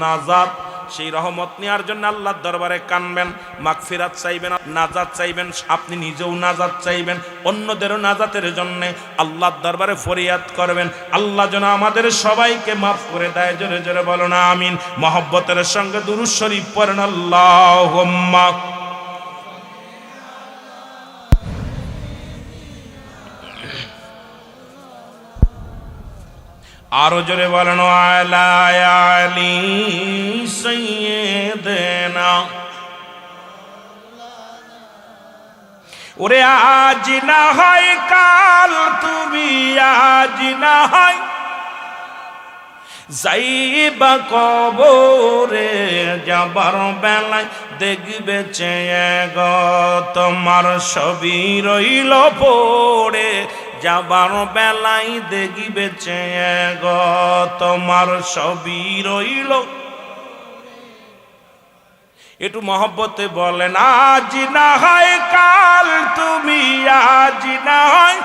নাজাত। সেই রহমত নেওয়ার জন্য আল্লাহর দরবারে কানবেন, মাগফিরাত চাইবেন, নাজাত চাইবেন, আপনি নিজেও নাজাত চাইবেন, অন্যদেরও নাজাতের জন্য আল্লাহর দরবারে ফরিয়াদ করবেন। আল্লাহ যেন আমাদের সবাইকে মাফ করে দেয়, জোরে জোরে বলো না আমিন। মহব্বতের সঙ্গে দুরূদ শরীফ পড়েন, আল্লাহুম্মা। আরো জোরে বলেন, আলা আলি সাইয়্যিদিনা। ওরে আজ না হয় কাল, তুমি আজ না হয় যাইবা কবরে, যাবার বেলায় দেখবে চেয়ে গো তোমার ছবি রইল পড়ে, যাবার বেলায় দেখবে চেয়ে গো তোমার ছবি রইল। একটু মহব্বতে বলেন, আজ না হয় কাল, তুমি আজ না হয়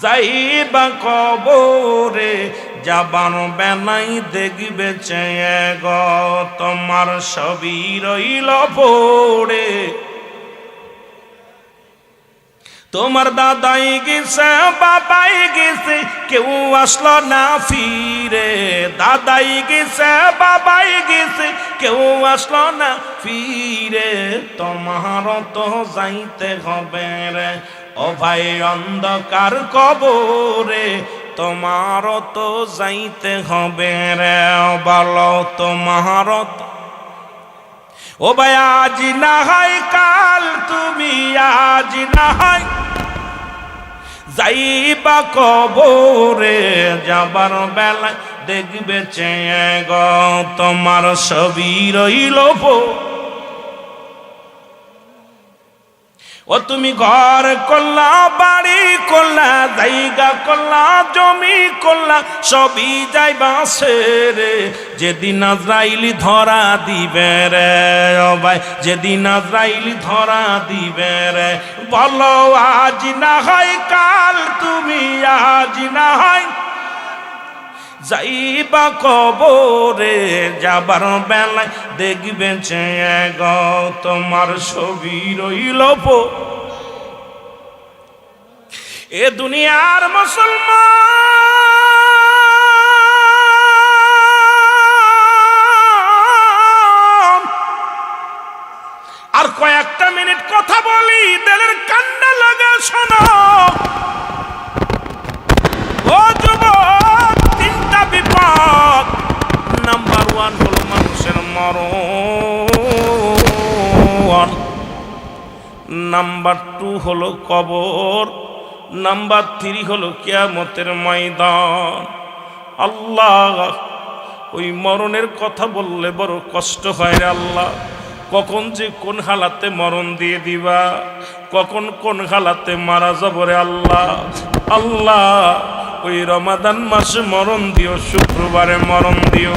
যাইবা কবরে, যাবার বেলায় দেখবে চেয়ে গো তোমার ছবি রইল পড়ে। তোমার দাদাই গেছে, বাবাই গেছে, কেউ আসলো না ফিরে, দাদাই গেছে, বাবাই গেছে, কেউ আসলো না ফিরে, তোমার তো যাইতে হবে রে ও ভাই অন্ধকার কবরে, তোমার তো যাইতে হবে রে, বলো তোমার তো। ও ভাই আজ না হয় কাল, তুমি আজ না হয় যাইবা কবরে, যাবার বেলায় দেখবে চেয়ে গো তোমার ছবি রইল পড়ে। ও তুমি ঘর করলা, বাড়ি করলা, জায়গা করলা, জমি করলা, সবই যাইবা ছেড়ে, যেদিন আজরাইলি ধরা দিবে রে ও ভাই, যেদিন আজরাইলি ধরা দিবে রে, বলো আজ না হয় কাল, তুমি আজ না হয় যাইবা কবরে, যাবার বেলায় দেখবে চেয়ে গো তোমার ছবি রইল পড়ে। এ দুনিয়ার মুসলমান, আর কয়েকটা মিনিট কথা বলি, দিলের কান্না লাগা শোনো। ও যুবক, 3টা বিপদ। নাম্বার 1 হলো মানুষের মরণ, নাম্বার 2 হলো কবর, নাম্বার 3 হলো কিয়ামতের ময়দান। আল্লাহ, ওই মরণের কথা বললে বড় কষ্ট হয় রে আল্লাহ। কখন যে কোন হালাতে মরণ দিয়ে দিবা, কখন কোন হালাতে মারা যাবো রে আল্লাহ। আল্লাহ ওই রমাদান মাসে মরণ দিও, শুক্রবারে মরণ দিও,